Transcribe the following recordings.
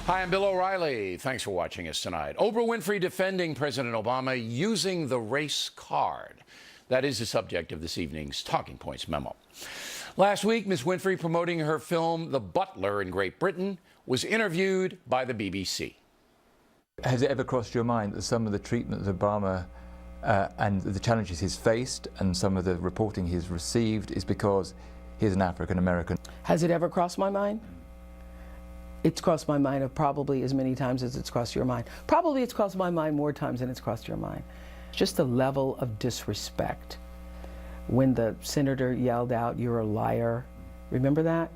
Hi, I'm Bill O'Reilly. Thanks for watching us tonight. Oprah Winfrey defending President Obama using the race card. That is the subject of this evening's Talking Points memo. Last week, Ms. Winfrey, promoting her film The Butler in Great Britain, was interviewed by the BBC. Has it ever crossed your mind that some of the treatment that Obama and the challenges he's faced and some of the reporting he's received is because he's an African American? Has it ever crossed my mind? It's crossed my mind probably as many times as it's crossed your mind. Probably it's crossed my mind more times than it's crossed your mind. Just the level of disrespect. When the senator yelled out, "You're a liar," remember that?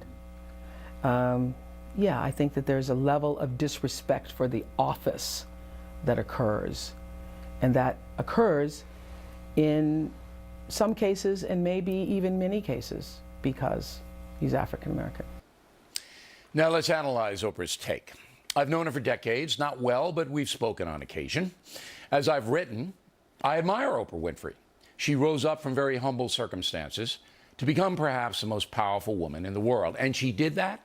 Yeah, I think that there's a level of disrespect for the office that occurs. And that occurs in some cases and maybe even many cases because he's African American. Now let's analyze Oprah's take. I've known her for decades, not well, but we've spoken on occasion. As I've written, I admire Oprah Winfrey. She rose up from very humble circumstances to become perhaps the most powerful woman in the world. And she did that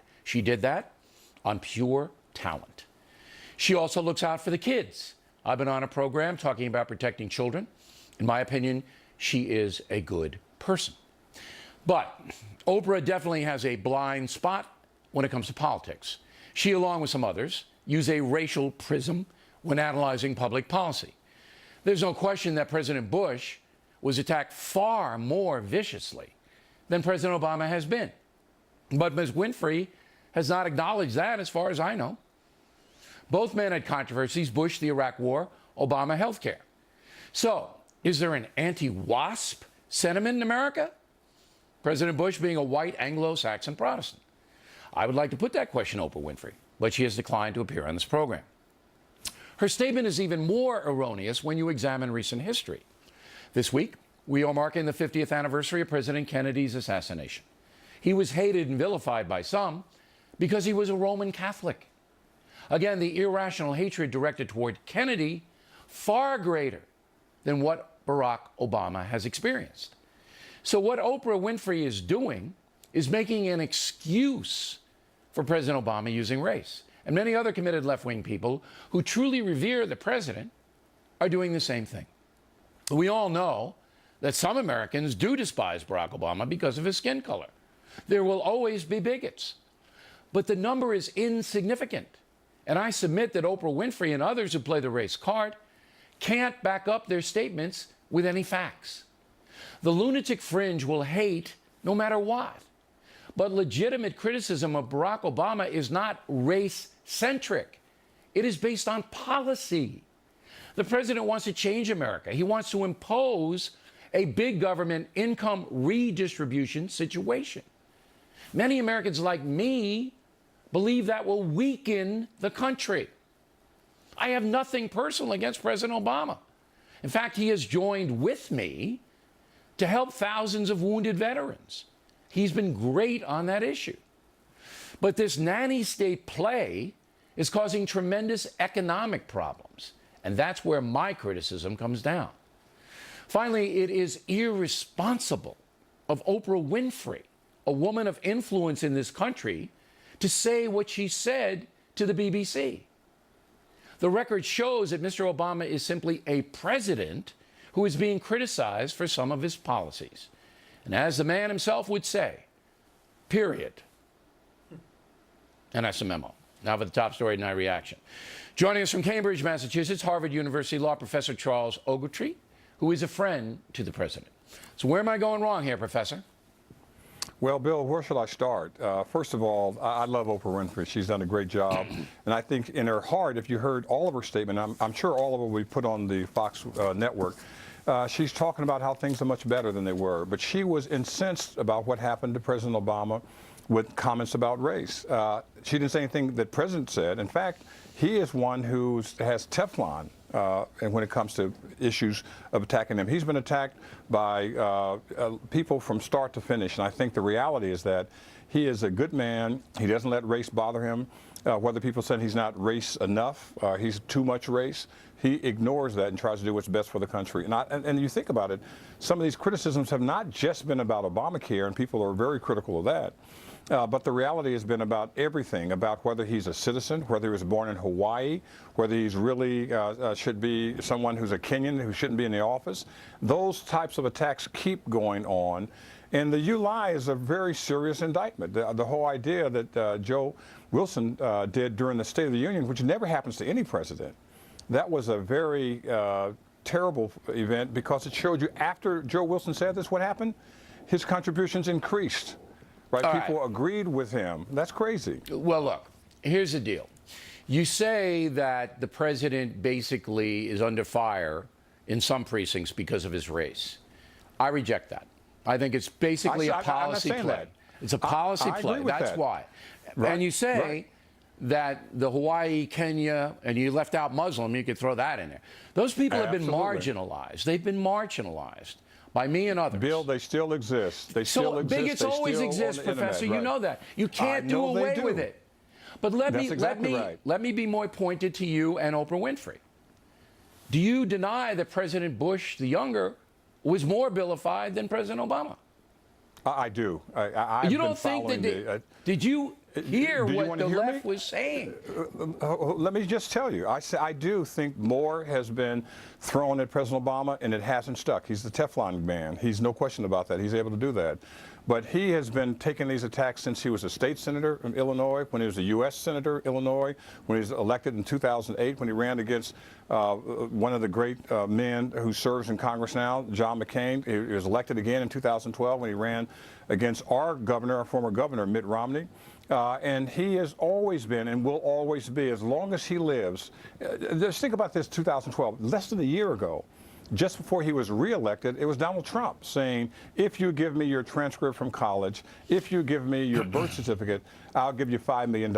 on pure talent. She also looks out for the kids. I've been on a program talking about protecting children. In my opinion, she is a good person. But Oprah definitely has a blind spot when it comes to politics. She, along with some others, use a racial prism when analyzing public policy. There's no question that President Bush was attacked far more viciously than President Obama has been. But Ms. Winfrey has not acknowledged that, as far as I know. Both men had controversies: Bush, the Iraq War, Obama, healthcare. So, is there an anti-WASP sentiment in America? President Bush being a white Anglo-Saxon Protestant. I would like to put that question to Oprah Winfrey, but she has declined to appear on this program. Her statement is even more erroneous when you examine recent history. This week, we are marking the 50th anniversary of President Kennedy's assassination. He was hated and vilified by some because he was a Roman Catholic. Again, the irrational hatred directed toward Kennedy, far greater than what Barack Obama has experienced. So what Oprah Winfrey is doing is making an excuse for President Obama using race. And many other committed left-wing people who truly revere the president are doing the same thing. We all know that some Americans do despise Barack Obama because of his skin color. There will always be bigots. But the number is insignificant. And I submit that Oprah Winfrey and others who play the race card can't back up their statements with any facts. The lunatic fringe will hate no matter what. But legitimate criticism of Barack Obama is not race-centric. It is based on policy. The president wants to change America. He wants to impose a big government income redistribution situation. Many Americans like me believe that will weaken the country. I have nothing personal against President Obama. In fact, he has joined with me to help thousands of wounded veterans. He's been great on that issue. But this nanny state play is causing tremendous economic problems. And that's where my criticism comes down. Finally, it is irresponsible of Oprah Winfrey, a woman of influence in this country, to say what she said to the BBC. The record shows that Mr. Obama is simply a president who is being criticized for some of his policies. And as the man himself would say, period. And that's the memo. Now for the top story tonight reaction. Joining us from Cambridge, Massachusetts, Harvard University Law Professor Charles Ogletree, who is a friend to the president. So where am I going wrong here, Professor? Well, Bill, where should I start? First of all, I love Oprah Winfrey. She's done a great job. And I think in her heart, if you heard all of her statement, I'm sure all of it will be put on the Fox network, she's talking about how things are much better than they were. But she was incensed about what happened to President Obama with comments about race. She didn't say anything that the president said. In fact, he is one who has Teflon and when it comes to issues of attacking him. He's been attacked by people from start to finish. And I think the reality is that he is a good man. He doesn't let race bother him. Whether people say he's not race enough, he's too much race, he ignores that and tries to do what's best for the country. And you think about it, some of these criticisms have not just been about Obamacare, and people are very critical of that. But the reality has been about everything, about whether he's a citizen, whether he was born in Hawaii, whether he's really should be someone who's a Kenyan who shouldn't be in the office. Those types of attacks keep going on. And the you lie is a very serious indictment. The whole idea that Joe Wilson did during the State of the Union, which never happens to any president, that was a very terrible event because it showed you after Joe Wilson said this, what happened? His contributions increased. Right? People agreed with him. That's crazy. Well, look, here's the deal. You say that the president basically is under fire in some precincts because of his race. I reject that. I think it's basically a policy play. It's a policy play. That's why. Right. And you say that the Hawaii, Kenya, and you left out Muslim, you could throw that in there. Those people have been marginalized. They've been marginalized by me and others. Bill, they still exist. They still exist. Bigots always exist, Professor. You know that. You can't do away with it. But let me be more pointed to you and Oprah Winfrey. Do you deny that President Bush, the younger, was more vilified than President Obama? I do. You don't think that? Did you hear what the left was saying? Let me just tell you. I do think more has been thrown at President Obama, and it hasn't stuck. He's the Teflon man. He's no question about that. He's able to do that. But he has been taking these attacks since he was a state senator in Illinois, when he was a U.S. senator in Illinois, when he was elected in 2008, when he ran against one of the great men who serves in Congress now, John McCain. He was elected again in 2012 when he ran against our governor, our former governor, Mitt Romney. And he has always been and will always be, as long as he lives. Just think about this, 2012, less than a year ago. Just before he was reelected, it was Donald Trump saying, if you give me your transcript from college, if you give me your birth certificate, I'll give you $5 million.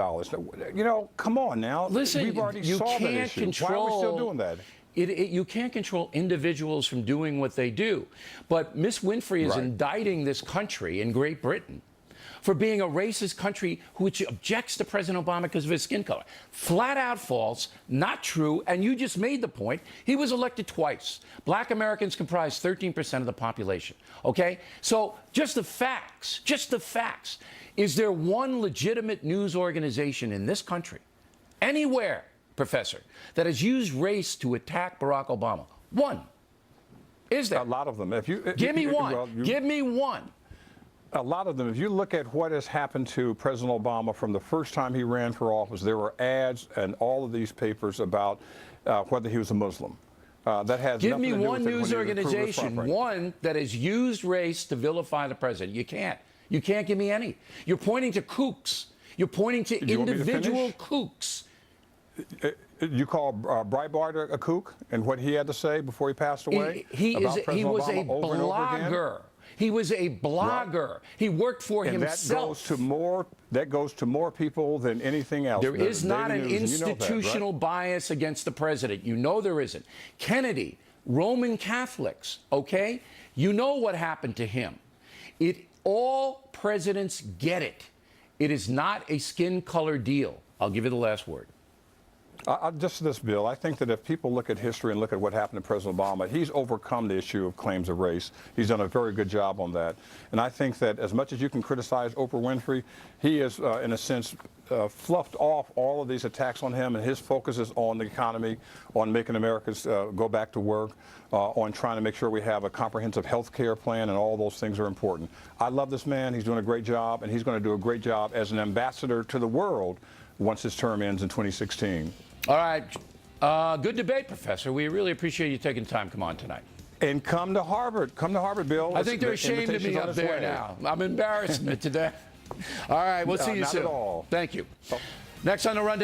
You know, come on now. Listen, we've already you solved that can't issue. control. Why are we still doing that? You can't control individuals from doing what they do. But Miss Winfrey is indicting this country in Great Britain for being a racist country which objects to President Obama because of his skin color. Flat out false, not true, and you just made the point. He was elected twice. Black Americans comprise 13% of the population, okay? So just the facts, Is there one legitimate news organization in this country, anywhere, Professor, that has used race to attack Barack Obama? One. Is there? A lot of them. Give me one. Give me one. A lot of them. If you look at what has happened to President Obama from the first time he ran for office, there were ads in all of these papers about whether he was a Muslim. That has Give nothing me to do one with news organization, one that has used race to vilify the president. You can't. You can't give me any. You're pointing to kooks. You're pointing to individual kooks. You call Breitbart a kook and what he had to say before he passed away? He was a blogger. He was a blogger. Right. He worked for himself. That goes to more people than anything else. There is not an institutional bias against the president. You know there isn't. Kennedy, Roman Catholics, okay? You know what happened to him. All presidents get it. It is not a skin color deal. I'll give you the last word. Just this, Bill, I think that if people look at history and look at what happened to President Obama, he's overcome the issue of claims of race. He's done a very good job on that. And I think that as much as you can criticize Oprah Winfrey, he is, in a sense, fluffed off all of these attacks on him, and his focus is on the economy, on making Americans go back to work, on trying to make sure we have a comprehensive health care plan, and all those things are important. I love this man. He's doing a great job, and he's going to do a great job as an ambassador to the world once his term ends in 2016. All right. Good debate, Professor. We really appreciate you taking time to come on tonight. And come to Harvard. Come to Harvard, Bill. I think they're ashamed of me up there now. I'm embarrassing it today. All right. We'll see you soon. Not at all. Thank you. Next on the Rundown.